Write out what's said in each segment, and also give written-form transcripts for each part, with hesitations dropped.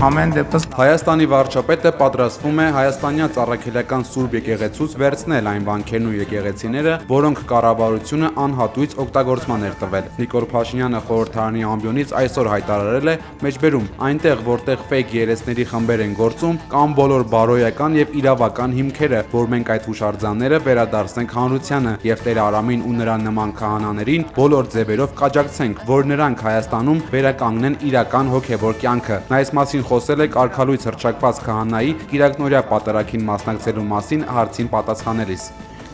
Ամեն դեպս Հայաստանի վարչապետը պատրաստվում է հայաստանյան ծառայքելական Սուրբ եկեղեցուց վերցնել այն վանքերն ու եկեղեցիները, որոնք կառավարությունը անհատույց օգտագործման էր տվել։ Նիկոլ Փաշինյանը խորհրդարանի ամբիոնից այսօր հայտարարել է մեջբերում այնտեղ, որտեղ ֆեյք երեսների խմբեր են գործում, կամ բոլոր բարոյական եւ իրավական հիմքերը, որ մենք այդ հուշարձանները վերադարձնենք հանրությանը եւ Տեր Արամին ու նրա նման քահանաներին բոլոր ձևերով կաջակցենք, որ նրանք Հայաստանում վերականգնեն իրական հոգեվոր կյանքը։ Նա այս մասին խոսել է կարգալույց հռչակված քահանայի Կիրակնորյա պատարագին մասնակցելու մասին հարցին պատասխանելիս։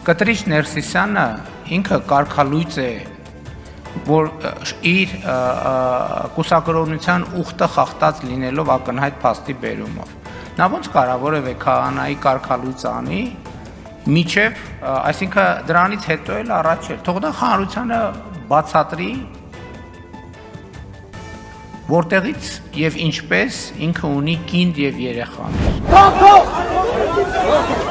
Կտրիչ Ներսիսյանը ինքը կարգալույց է, որ իր կուսակրոնության ուխտը խախտած լինելով ակնհայտ փաստի բերումով։ Նա ոնց կարող որևէ քահանայի կարգալույց անի, միջև, այսինքն դրանից հետո էլ առաջ էր։ Թող դա հանրությանը բացատրի, որտեղից եւ ինչպես ինքը ունի կինդ եւ երեխաներ։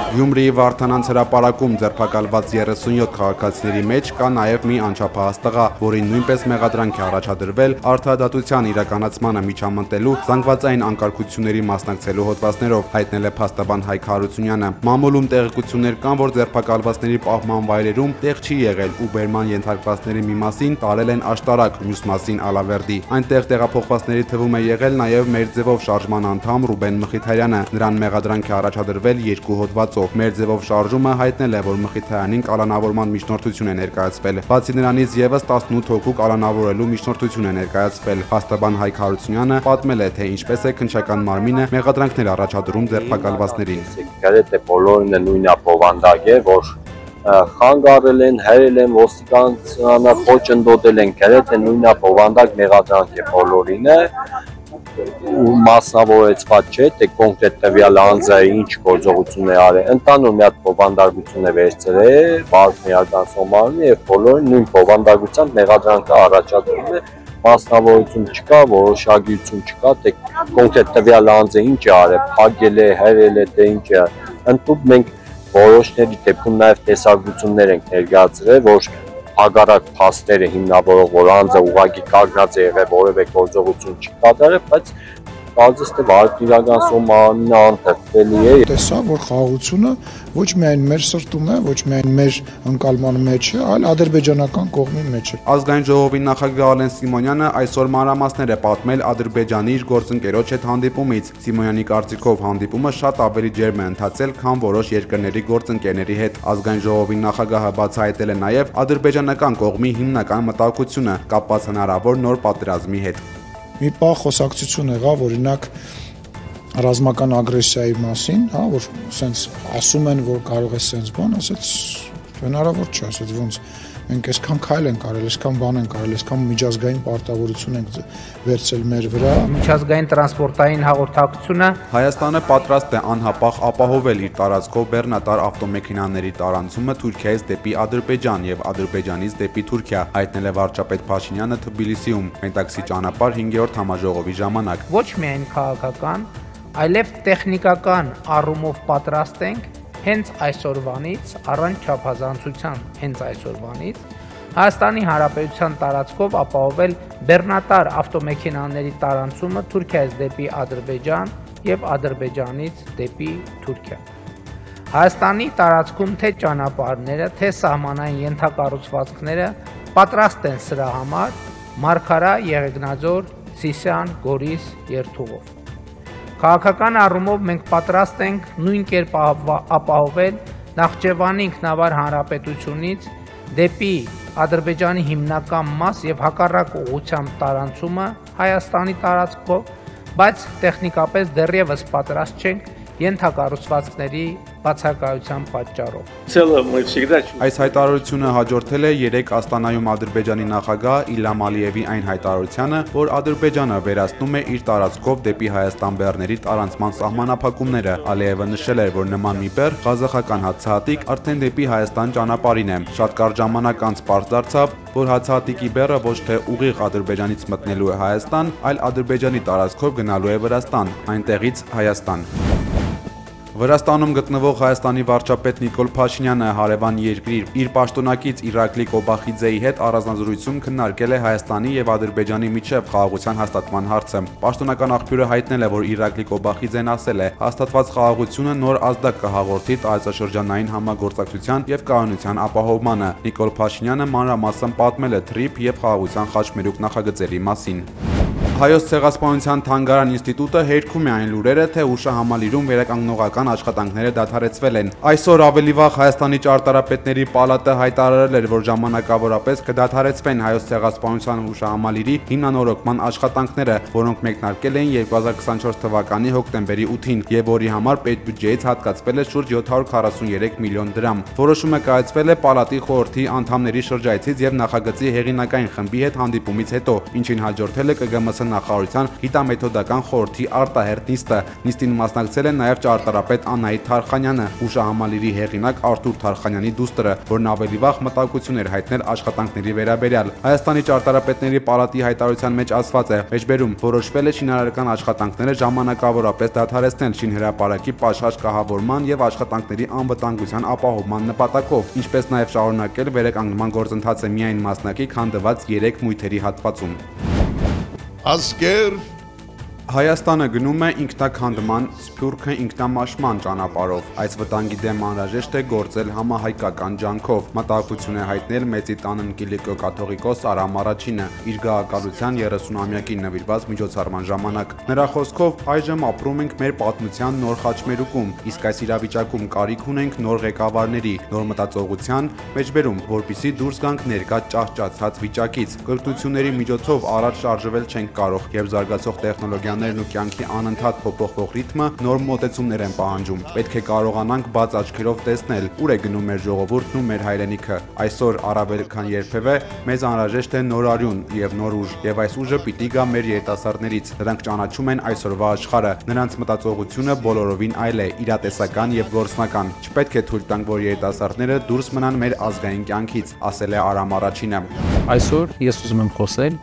Գյումրիի Վարդանանց հրապարակում ձերբակալված 37 քաղաքացիների մեջ կա նաև մի անչափահաս տղա, որին նույնպես մեղադրանք է առաջադրվել արդարադատության իրականացմանը միջամտելու զանգվածային անկարգությունների մասնակցելու հոդվածներով, հայտնել է փաստաբան Հայկ Հարությունյանը։ Մամուլում տեղեկություններ կան, որ ձերբակալվածների պահման վայրերում տեղ չի եղել ու բերման ենթարկվածների մի մասին տարել են աշտարակ, մյուս մասին Ալավերդի։ Այնտեղ տեղափոխվածների թվում է եղել նաև մեր ձևով շարժման անդամ Ռուբեն Մխիթարյանը։ Նրան մեղադրանք է առաջադրվել 2 հոդվածով։ Մեր ձևով շարժումը հայտնել է, որ Մխիթարյանին կալանավորման միջնորդություն է ներկայացվել։ Բացի նրանից եւս 18 հոգու կալանավորելու միջնորդություն է ներկայացվել։ Փաստաբան Հայկ Հարությունյանը պատմել է, թե ինչպես է քննչական մարմինը մեղադրանքներ առաջադրում ձերբակալվածներին։ Գրեթե բոլորն նույնա բովանդակ է, որ խանգարել են, հերել են, ոստիկանությանը խոչընդոտել են, գրեթե նույնա բովանդակ մեղադրանք է բոլորին է ու մասնավորեցված չէ, թե կոնկրետ տվյալ անձը ինչ գործողություն է արել։ Ընդհանուր մի հատ բովանդակություն է վերցրել բարձր իրականացող մարմինը եւ բոլորին նույն բովանդակությամբ մեղադրանքը առաջադրում է, մասնավորություն չկա, որոշակիություն չկա, թե կոնկրետ տվյալ անձը ինչ է արել, փակել է, հերել է, թե ինչ է։ Ընդհանուր մենք որոշների դեպքում նաև տեսակցություններ ենք ներկայացրել, որ հագարակ փաստերը հիմնավորող որ անձը ուղղակի կանգնած է եղել որևէ գործողություն չի կատարել, բայց կարծես թե վարկ իրականացող մարմինը անթերթվելի է։ Տեսա, որ խաղաղությունը ոչ միայն մեր սրտում է, ոչ միայն մեր ընկալման մեջ է, այլ ադրբեջանական կողմի մեջ է։ Ազգային ժողովի նախագահ Ալեն Սիմոնյանը այսօր մանրամասներ է պատմել Ադրբեջանի իր գործընկերոջ հետ հանդիպումից։ Սիմոնյանի կարծիքով հանդիպումը շատ ավելի ջերմ է ընթացել, քան որոշ երկրների գործընկերների հետ։ Ազգային ժողովի նախագահը բացահայտել է նաև ադրբեջանական կողմի հիմնական մտահոգությունը կապված հնարավոր նոր պատերազմի հետ։ Մի պահ խոսակցություն եղավ, օրինակ ռազմական ագրեսիայի մասին, հա, որ սենց ասում են, որ կարող է սենց բան, ասեց հնարավոր չէ, ասեց ոնց մենք այսքան քայլ ենք արել, այսքան բան ենք արել, այսքան միջազգային պարտավորություն ենք վերցել մեր վրա։ Միջազգային տրանսպորտային հաղորդակցությունը Հայաստանը պատրաստ է անհապաղ ապահովել իր տարածքով բեռնատար ավտոմեքենաների տարանցումը Թուրքիայից դեպի Ադրբեջան եւ Ադրբեջանից դեպի Թուրքիա, հայտնել է վարչապետ Փաշինյանը Թբիլիսիում Մետաքսի ճանապարհ 5-րդ համաժողովի ժամանակ։ ոչ միայն քաղաքական, այլև տեխնիկական առումով պատրաստ ենք հենց այսօրվանից, առանց չափազանցության, հենց այսօրվանից Հայաստանի Հանրապետության տարածքով ապահովել բեռնատար ավտոմեքենաների տարանցումը Թուրքիայից դեպի Ադրբեջան եւ Ադրբեջանից դեպի Թուրքիա։ Հայաստանի տարածքում թե ճանապարհները, թե սահմանային ենթակառուցվածքները պատրաստ են սրա համար Մարգարա, Եղեգնաձոր, Սիսիան, Գորիս երթուղով։ Քաղաքական առումով մենք պատրաստ ենք նույն կերպ ապահովել Նախճեվանի ինքնավար հանրապետությունից դեպի Ադրբեջանի հիմնական մաս եւ հակառակ ուղղությամբ տարանցումը Հայաստանի տարածքով, բայց տեխնիկապես դեռևս պատրաստ չենք ենթակառուցվածքների բացակայության պատճառով։ Այս հայտարարությունը հաջորդել է 3 Աստանայում Ադրբեջանի նախագահ Իլհամ Ալիևի այն հայտարարությանը, որ Ադրբեջանը վերացնում է իր տարածքով դեպի Հայաստան բեռների տարանցման սահմանափակումները։ Ալիևը նշել էր, որ նման մի բեռ ղազախական հացահատիկ արդեն դեպի Հայաստան ճանապարհին է։ Շատ կարճ ժամանակ անց պարզ դարձավ, որ հացահատիկի բեռը ոչ թե ուղիղ Ադրբեջանից մտնելու է Հայաստան, այլ Ադրբեջանի տարածքով գնալու է Վրաստան, այնտեղից Հայաստան։ Վրաստանում գտնվող Հայաստանի վարչապետ Նիկոլ Փաշինյանը հարևան երկրի իր պաշտոնակից Իրակլի Կոբախիձեի հետ առանձնազրույցում քննարկել է Հայաստանի եւ Ադրբեջանի միջև խաղաղության հաստատման հարցը։ Պաշտոնական աղբյուրը հայտնել է, որ Իրակլի Կոբախիձեն ասել է. «Հաստատված խաղաղությունը նոր ազդակ կհաղորդի տարածաշրջանային համագործակցության եւ կայունության ապահովմանը»։ Նիկոլ Փաշինյանը մանրամասն պատմել է թրիփ եւ խաղաղության խաչմերուկ նախագծերի մասին։ Հայոց ցեղասպանության թանգարան ինստիտուտը հերքում է այն լուրերը, թե հուշահամալիրում վերականգնողական աշխատանքները դադարեցվել են։ Այսօր ավելի վաղ Հայաստանի ճարտարապետների պալատը հայտարարել էր, որ ժամանակավորապես կդադարեցվեն Հայոց ցեղասպանության հուշահամալիրի հիմնանորոգման աշխատանքները, որոնք մեկնարկել էին 2024 թվականի հոկտեմբերի 8-ին եւ որի համար պետբյուջեից հատկացվել է շուրջ 743 միլիոն դրամ։ Որոշումը կայացվել է պալատի խորհրդի անդամների շրջայցից եւ նախագծի հեղինակային խմբի հետ հանդիպումից հետո, ինչին հաջորդել է ԿԳՄՍ նախարարության գիտամեթոդական խորհրդի արտահերթ նիստը։ Նիստին մասնակցել է նաև ճարտարապետ Անահիտ Թարխանյանը, հուշահամալիրի հեղինակ Արթուր Թարխանյանի դուստրը, որն ավելի վաղ մտահոգություն էր հայտնել աշխատանքների վերաբերյալ։ Հայաստանի ճարտարապետների պալատի հայտարարության մեջ ասված է. «Մեջբերում որոշվել է շինարարական աշխատանքները ժամանակավորապես դադարեցնել շինհրապարակի պաշարժ կահավորման եւ աշխատանքների անվտանգության ապահովման նպատակով, ինչպես նաև շարունակել վերականգնման գործընթացը միայն մասնակի քանդված 3 մույթերի հատվածում»։ Ազգեր Հայաստանը գնում է ինքնականդման, Սփյուռքը ինքնամաշման ճանապարհով։ Այս վտանգի դեմ անհրաժեշտ է գործել համահայկական ջանքով, մտահոգություն է հայտնել Մեծի տան Կիլիկո կաթողիկոս Արամ Առաջինը իր գահակալության 30-ամյակին նվիրված միջոցառման ժամանակ։ Նրա խոսքով այժմ ապրում ենք մեր պատմության նոր խաչմերուկում, իսկ այս իրավիճակում կարիք ունենք նոր ղեկավարների, նոր մտածողության, մեջբերում, որպիսի դուրս գանք ներկա ճահճացած վիճակից։ Կրթությունների միջոցով առաջ շարժվել չենք կարող, եւ զարգացող տեխնոլոգիաներն ու կյանքի անընդհատ փոփոխվող ռիթմը նոր մոտեցումներ են պահանջում։ Պետք է կարողանանք բաց աչքերով տեսնել, ուր է գնում մեր ժողովուրդն ու մեր հայրենիքը։ Այսօր առավել քան երբևէ մեզ անհրաժեշտ է նոր արյուն եւ նոր ուժ, եւ այս ուժը պիտի գա մեր երիտասարդներից։ Նրանք ճանաչում են այսօրվա աշխարհը, նրանց մտածողությունը բոլորովին այլ է, իրատեսական եւ գործնական։ Չպետք է թույլ տանք, որ երիտասարդները դուրս մնան մեր ազգային կյանքից, ասել է Արամ Առաջինը։ Այսօր ես ուզում եմ խոսել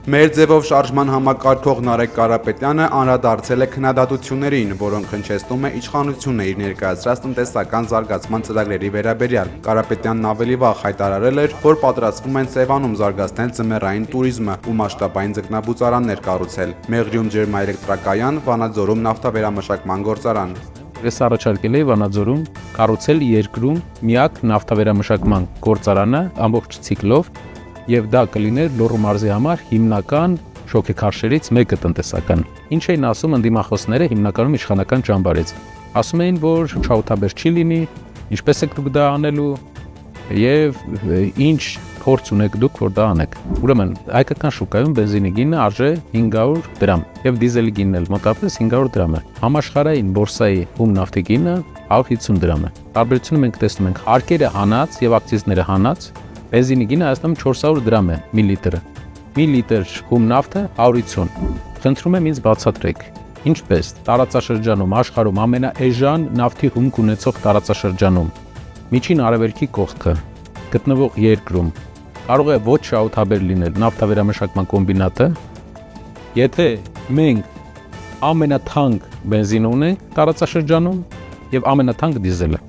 Մեր ձևով շարժման համակարգող Նարեկ Կարապետյանը անդրադարձել է քննադատություններին, որոնք հնչեցնում է իշխանությունը իր ներկայացրած տնտեսական զարգացման ծրագրերի վերաբերյալ։ Կարապետյանն ավելի վաղ հայտարարել էր, որ պատրաստվում են Սևանում զարգացնել ձմեռային տուրիզմը ու մասշտաբային ձկնաբուծարաններ կառուցել։ Մեղրիում ջերմաէլեկտրակայան, Վանաձորում նավթավերամշակման գործարան։ Ես առաջարկել էի Վանաձորում կառուցել երկրում միակ նավթավերամշակման գործարանը ամբողջ ցիկլով, եւ դա կլիներ Լոռու մարզի համար հիմնական շոկեքարշերից մեկը տնտեսական։ Ինչ էին ասում ընդդիմախոսները հիմնականում իշխանական ճամբարից։ Ասում էին, որ չաութաբեր չի լինի, ինչպես եք դուք դա անելու եւ ինչ փորձ ունեք դուք որ դա անեք։ Ուրեմն հայկական շուկայում բենզինի գինը արժե 500 դրամ եւ դիզելի գինն էլ մոտավորապես 500 դրամ է։ Համաշխարհային բորսայի հում նավթի գինը 150 դրամ է։ Տարբերությունը մենք տեսնում ենք արկերը հանած եւ ակցիզները հանած Բենզինի գինը Հայաստանում 400 դրամ է մի լիտրը։ Մի լիտր հում նավթը 150։ Խնդրում եմ ինձ բացատրեք, ինչպես տարածաշրջանում աշխարհում ամենաէժան նավթի հումք ունեցող տարածաշրջանում միջին արևելքի կողքը գտնվող երկրում կարող է ոչ շահութաբեր լինել նավթավերամշակման կոմբինատը, եթե մենք ամենաթանկ բենզինը ունենք տարածաշրջանում եւ ամենաթանկ դիզելը։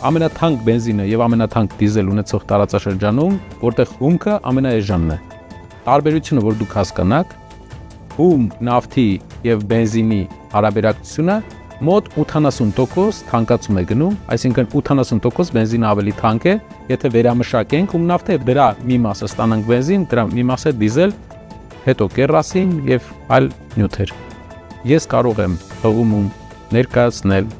Ամենաթանկ բենզինը եւ ամենաթանկ դիզել ունեցող տարածաշրջանում, որտեղ հումքը ամենաէժանն է։ Տարբերությունը, որ դուք հասկանաք, հում նավթի եւ բենզինի հարաբերակցությունը մոտ 80% թանկացում է գնում, այսինքն 80% բենզինը ավելի թանկ է, եթե վերամշակենք հում նավթը եւ դրա մի մասը ստանանք բենզին, դրա մի մասը դիզել, հետո կերոսին եւ այլ նյութեր։ Ես կարող եմ հղումում ներկայացնել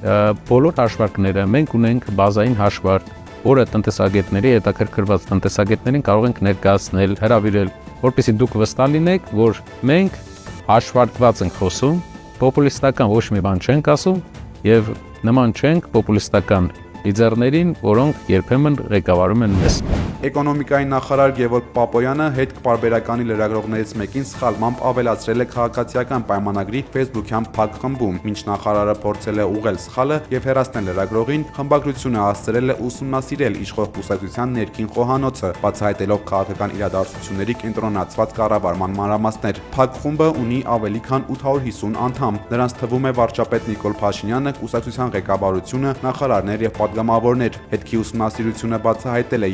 բոլոր հաշվարկները, մենք ունենք բազային հաշվարկ, որը տնտեսագետների, հետաքրքրված տնտեսագետներին կարող ենք ներկայացնել, հրավիրել, որպեսզի դուք վստահ լինեք, որ մենք հաշվարկված ենք խոսում, պոպուլիստական ոչ մի բան չենք ասում եւ նման չենք պոպուլիստական լիդերներին, որոնք երբեմն ղեկավարում են մեզ։ Էկոնոմիկայի նախարար Գևորգ Պապոյանը հետպարբերականի լրագրողներից մեկին սխալմամբ ավելացրել է քաղաքացիական պայմանագրի Facebook-յան փակ խմբում, մինչ նախարարը փորձել է ուղղել սխալը եւ հեռացնել լրագրողին, խմբագրությունը հասցրել է ուսումնասիրել իշխող կուսակցության ներքին խոհանոցը, բացահայտելով քաղաքական իրադարձությունների կենտրոնացված կառավարման մանրամասներ։ Փակ խումբը ունի ավելի քան 850 անդամ։ Նրանց թվում է վարչապետ Նիկոլ Փաշինյանը, կուսակցության ղեկավարությունը, նախարարներ եւ պատգամավորներ։ Հետքի ուսումնասիրությունը բացահայտել է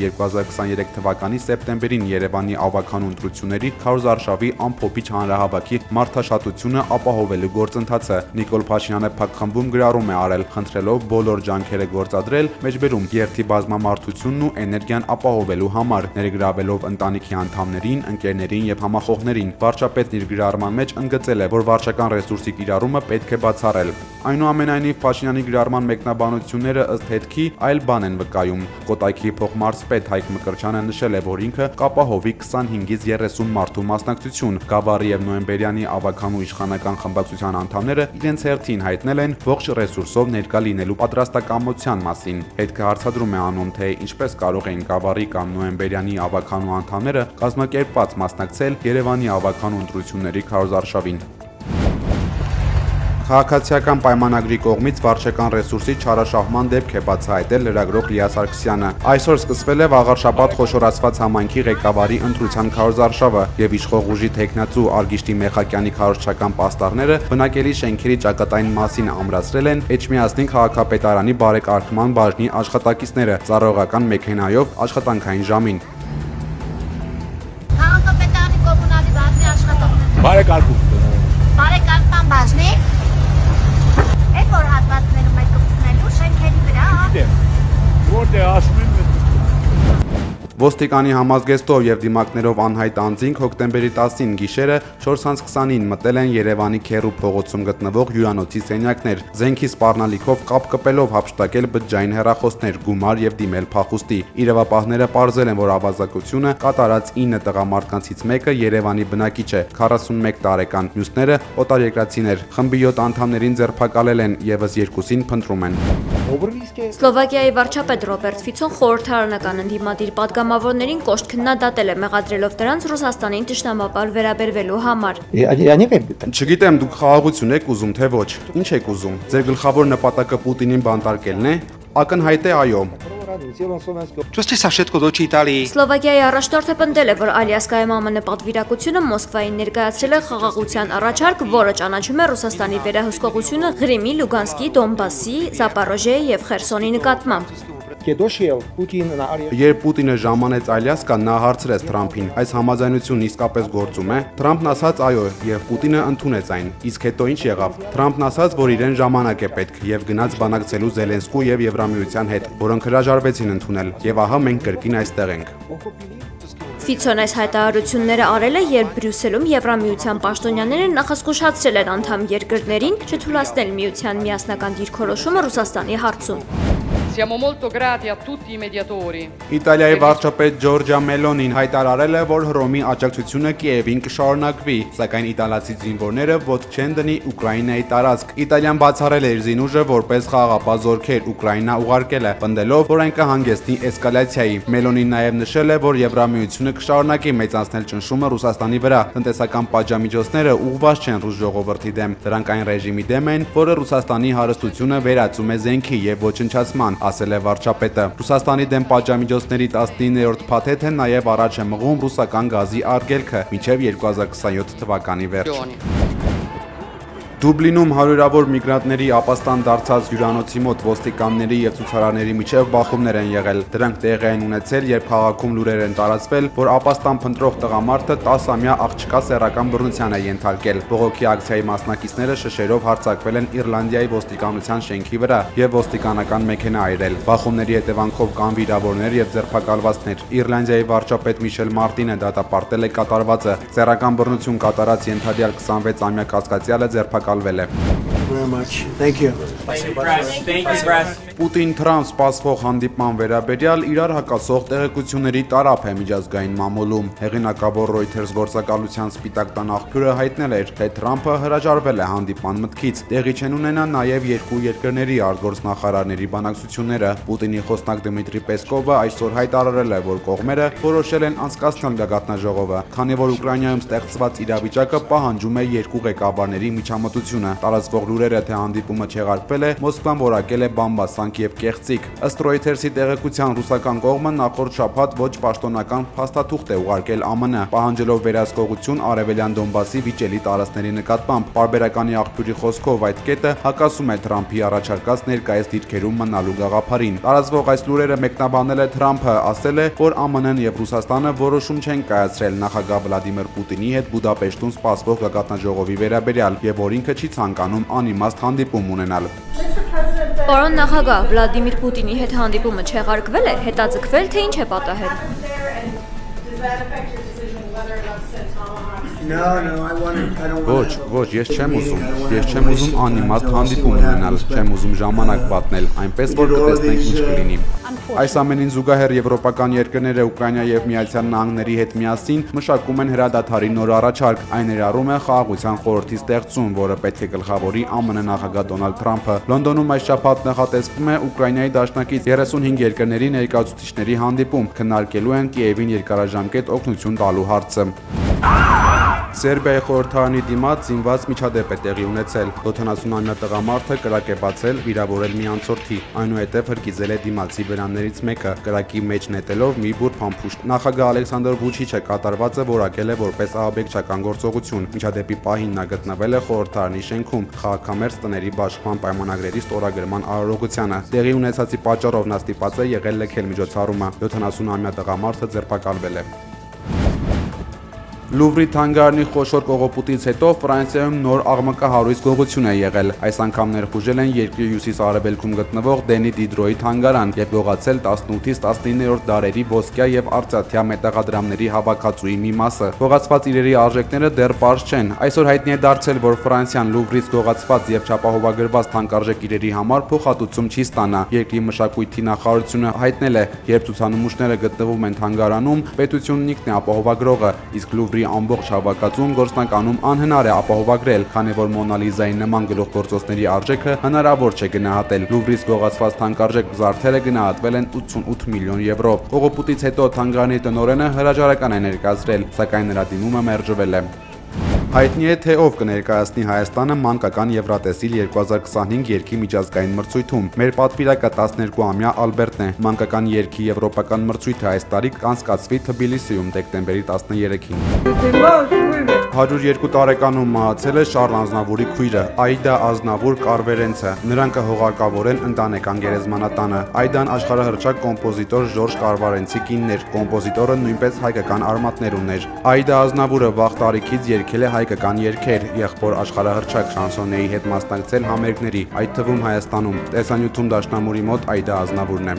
2023 թվականի սեպտեմբերին Երևանի ավականու ընտրությունների քարոզարշավի ամփոփիչ հանրահավաքի մարդաշատությունը ապահովելու գործընթացը։ Նիկոլ Փաշինյանը փակ խմբում գրառում է արել, խնդրելով բոլոր ջանքերը գործադրել մեջբերում երթի բազմամարդությունն ու էներգիան ապահովելու համար, ներգրավելով ընտանիքի անդամներին, ընկերներին եւ համախոհներին։ Վարչապետն իր գրառման մեջ ընդգծել է, որ վարչական ռեսուրսի կիրառումը պետք է բացառել։ Այնուամենայնիվ Փաշինյանի գրառման մեկնաբանությունները ըստ հետքի այլ բան են վկայում։ Կոտայքի փոխմարզպետ Հայկ Մկրտչյանը նշել է, որ ինքը կապահովի 25-ից 30 մարդու մասնակցություն։ Գավառի եւ նոյեմբերյանի ավականու իշխանական խմբակցության անդամները իրենց հերթին հայտնել են ողջ ռեսուրսով ներկա լինելու պատրաստակամության մասին։ Հետքը հարցադրում է անում, թե ինչպես կարող էին Գավառի կամ նոյեմբերյանի ավականու անդամները կազմակերպված մասնակցել Երևանի ավականու ընտրությունների քարոզարշավին։ Քաղաքացիական պայմանագրի կողմից վարչական ռեսուրսի չարաշահման դեպք է բացահայտել լրագրող Լիա Սարգսյանը։ Այսօր սկսվել է վաղարշաբաթ խոշորացված համայնքի ղեկավարի ընտրության քարոզարշավը եւ իշխող ուժի տեխնացու Արգիշտի Մեխակյանի քարոզչական պաստառները բնակելի շենքերի ճակատային մասին ամրացրել են Էջմիածնի քաղաքապետարանի բարեկարգման բաժնի աշխատակիցները ծառայողական մեքենայով աշխատանքային ժամին։ Քաղաքապետարանի կոմունալի բաժնի աշխատողներ։ Բարեկարգման բաժնի որ հատվածներում այդ կպցնելու շենքերի վրա Որտե ասում են Ոստիկանի համազգեստով եւ դիմակներով անհայտ անձինք հոկտեմբերի 10-ին գիշերը 4:20-ին մտել են Երևանի Քերու փողոցում գտնվող հյուրանոցի սենյակներ։ Զենքի սպառնալիքով կապ կպելով հափշտակել բջջային հեռախոսներ, գումար եւ դիմել փախուստի։ Իրավապահները պարզել են, որ ավազակությունը կատարած 9 տղամարդկանցից մեկը Երևանի բնակիչ է, 41 տարեկան, մյուսները օտարերկրացիներ։ Խմբի 7 անդամներին ձերբակալել են, եւս 2-ին փնտրում են։ Սլովակիայի վարչապետ Ռոբերտ Ֆիցոն խորհրդարանական ընդդիմադիր պատգամավորներին կոշտ քննադատել է, մեղադրելով դրանց Ռուսաստանին թշնամաբար վերաբերվելու համար։ Չգիտեմ, դուք խաղաղություն եք ուզում, թե ոչ։ Ինչ եք ուզում։ Ձեր գլխավոր նպատակը Պուտինին բանտարկելն է։ Ակնհայտ է, այո։ Սլովակիայի առաջնորդը պնդել է, որ Ալյասկայում ԱՄՆ պատվիրակությունը Մոսկվային ներկայացրել է խաղաղության առաջարկ, որը ճանաչում է Ռուսաստանի վերահսկողությունը Ղրիմի, Լուգանսկի, Դոնբասի, Զապարոժիայի եւ Խերսոնի նկատմամբ։ Երբ Պուտինը ժամանեց Ալյասկա, նա հարցրեց Թրամփին. այս համաձայնությունն իսկապես գործում է։ Թրամփն ասաց այո, եւ Պուտինը ընդունեց այն։ Իսկ հետո ինչ եղավ։ Թրամփն ասաց, որ իրեն ժամանակ է պետք եւ գնաց բանակցելու Զելենսկու եւ Եվրամիության հետ, որոնք հրաժարվեցին ընդունել։ Եվ ահա մենք կրկին այստեղ ենք։ Ֆիցոն այս հայտարարությունները արել է, երբ Բրյուսելում Եվրամիության պաշտոնյաները նախազգուշացրել են անդամ երկրներին չթույլատնել միության միասնական դիրքորոշումը Ռուսաստանի հարցում։ Siamo molto grati a tutti I mediatori. Իտալիայի վարչապետ Ջորջա Մելոնին հայտարարել է, որ Հռոմի աջակցությունը Կիևին կշարունակվի, սակայն իտալացի զինվորները ոտք չեն դնի Ուկրաինայի տարածք։ Իտալիան բացառել է իր զինուժը որպես խաղաղապահ զորքեր Ուկրաինա ուղարկել է, պնդելով, որ այն կհանգեցնի էսկալացիայի։ Մելոնին նաև նշել է, որ Եվրամիությունը կշարունակի մեծացնել ճնշումը Ռուսաստանի վրա։ Տնտեսական պատժամիջոցները ուղղված չեն ռուս ժողովրդի դեմ, դրանք այն ռեժիմի դեմ են, որը Ռուսաստանի հարստությունը վերածում է զենքի եւ ոչնչացման, ասել է վարչապետը։ Ռուսաստանի դեմ պատժամիջոցների 19-րդ փաթեթը նաև առաջ է մղում ռուսական գազի արգելքը մինչև 2027 թվականի վերջ։ Դուբլինում հարյուրավոր միգրանտների ապաստան դարձած հյուրանոցի մոտ ոստիկանների եւ ցուցարարների միջև բախումներ են եղել։ Դրանք տեղի են ունեցել, երբ քաղաքում լուրեր են տարածվել, որ ապաստան փնտրող տղամարդը 10-ամյա աղջկա սեռական բռնության է ենթարկել։ Բողոքի ակցիայի մասնակիցները շշերով հարձակվել են Իռլանդիայի ոստիկանության շենքի վրա եւ ոստիկանական մեքենա այրել։ Բախումների հետևանքով կան վիրավորներ եւ ձերբակալվածներ։ Իռլանդիայի վարչապետ Միշել Մարտինը դատապարտել է կատարվածը։ Սեռական բռնություն կատարած ենթադրյալ 26-ամյա կասկածյալը ձերբակալվել է։ very much. Thank you. Պուտին-Թրամփ սպասվող հանդիպման վերաբերյալ իրար հակասող տեղեկությունների տարափ է միջազգային մամուլում։ Հեղինակավոր Reuters գործակալության սպիտակ տան աղբյուրը հայտնել էր, թե Թրամփը հրաժարվել է հանդիպման մտքից։ Տեղի չեն ունենա նաև երկու երկրների արտգործնախարարների բանակցությունները։ Պուտինի խոսնակ Դմիտրի Պեսկովը այսօր հայտարարել է, որ կողմերը որոշել են անցկացնել գագաթնաժողովը, քանի որ Ուկրաինայում ստեղծված իրավիճակը պահանջում է երկու ղեկավարների միջամտությունը։ Տարածվող լուրերը, թե հանդիպումը չեղարկվել է, Մոսկվան որակել է բամբասանք եւ կեղծիք։ Ըստ Reuters-ի տեղեկության, ռուսական կողմը նախորդ շաբաթ ոչ պաշտոնական փաստաթուղթ է ուղարկել ԱՄՆ, պահանջելով վերահսկողություն Արևելյան Դոնբասի վիճելի տարածքների նկատմամբ։ Պարբերականի աղբյուրի խոսքով այդ կետը հակասում է Թրամփի առաջարկած ներկայիս դիրքերում մնալու գաղափարին։ Տարածվող այս լուրերը մեկնաբանել է Թրամփը, ասել է, որ ԱՄՆ-ն եւ Ռուսաստանը որոշում չեն կայացրել նախագահ Վլադիմիր Պուտինի հետ Բուդապեշտում սպասվող գագաթնաժողովի վերաբերյալ եւ որ ինքը չի ցանկանում անիմաստ հանդիպում ունենալ։ Պարոն նախագահ, Վլադիմիր Պուտինի հետ հանդիպումը չեղարկվել է, հետաձգվել, թե ինչ է պատահել։ Ոչ, ես չեմ ուզում անիմաստ հանդիպում ունենալ, չեմ ուզում ժամանակ պատնել, այնպես որ կտեսնենք ինչ կլինի։ Այս ամենին զուգահեռ եվրոպական երկրները Ուկրաինա եւ Միացյալ Նահանգների հետ միասին մշակում են հրադադարի նոր առաջարկ, այն ներառում է խաղաղության խորհրդի ստեղծում, որը պետք է գլխավորի ԱՄՆ նախագահ Դոնալդ Թրամփը։ Լոնդոնում այս շաբաթ նախատեսվում է Ուկրաինայի դաշնակից 35 երկրների ներկայացուցիչների հանդիպում, քննարկելու են Կիևին երկարաժամկետ օգնություն տալու հարցը։ Սերբիայի խորհրդարանի դիմաց զինված միջադեպ է տեղի ունեցել։ 70-ամյա տղամարդը կրակ է բացել, վիրավորել մի անցորդի, այնուհետև հրկիզել է դիմացի բերաններից մեկը, կրակի մեջ նետելով մի բուր փամփուշտ։ Նախագահ Ալեքսանդր Վուչիչը կատարվածը որակել է որպես ահաբեկչական գործողություն։ Միջադեպի պահին նա գտնվել է խորհրդարանի շենքում, քաղաքամերձ տների բաշխման պայմանագրերի ստորագրման արարողությանը։ Տեղի ունեցածի պատճառով նա ստիպված է եղել լքել միջոցառումը։ 70-ամյա տղամարդը ձերբակալվել է։ Լուվրի թանգարանի խոշոր կողոպուտից հետո Ֆրանսիայում նոր աղմկահարույց գողություն է եղել։ Այս անգամ ներխուժել են երկրի հյուսիս-արևելքում գտնվող Դենի Դիդրոյի թանգարան եւ գողացել 18-ից 19-րդ դարերի ոսկյա եւ արծաթյա մետաղադրամների հավաքածուի մի մասը։ Գողացված իրերի արժեքները դեռ պարզ չեն։ Այսօր հայտնի է դարձել, որ Ֆրանսիան Լուվրից գողացված եւ չապահովագրված թանկարժեք իրերի համար փոխհատուցում չի ստանա։ Երկրի մշակույթի նախարարությունը հայտնել է, երբ ցուցանմուշները գտնվում են թանգարանում, պետությունն ինքն է ապահովագրողը, իսկ Լուվրի ամբողջ հավաքածուն գործնականում անհնար է ապահովագրել, քանի որ Մոնա Լիզայի նման գլուխգործոցների արժեքը հնարավոր չէ գնահատել։ Լուվրից գողացված թանկարժեք զարդերը գնահատվել են 88 միլիոն եվրո։ Կողոպուտից հետո թանգարանի տնօրենը հրաժարական է ներկայացրել, սակայն նրա դիմումը մերժվել է։ Հայտնի է, թե ով կներկայացնի Հայաստանը մանկական Եվրատեսիլ 2025 երգի միջազգային մրցույթում։ Մեր պատվիրակը 12-ամյա Ալբերտն է։ Մանկական երգի եվրոպական մրցույթը այս տարի կանցկացվի Թբիլիսիում դեկտեմբերի 13-ին։ 102 տարեկանում մահացել է Շարլ Ազնավուրի քույրը Այդա Ազնավուր Կարվերենցը։ Նրանք կհողարկավորեն ընտանեկան գերեզմանատանը։ Այդան աշխարհահռչակ կոմպոզիտոր Ժորժ Կարվարենցի կինն էր։ Կոմպոզիտորը նույնպես հայկական արմատներ ուներ։ Այդա Ազնավուրը վաղ տարիքից երգել է հայկական երգեր, եղբոր աշխարհահռչակ շանսոնեի հետ մասնակցել համերգների, այդ թվում Հայաստանում։ Տեսանյութում դաշնամուրի մոտ Այդա Ազնավուրն է։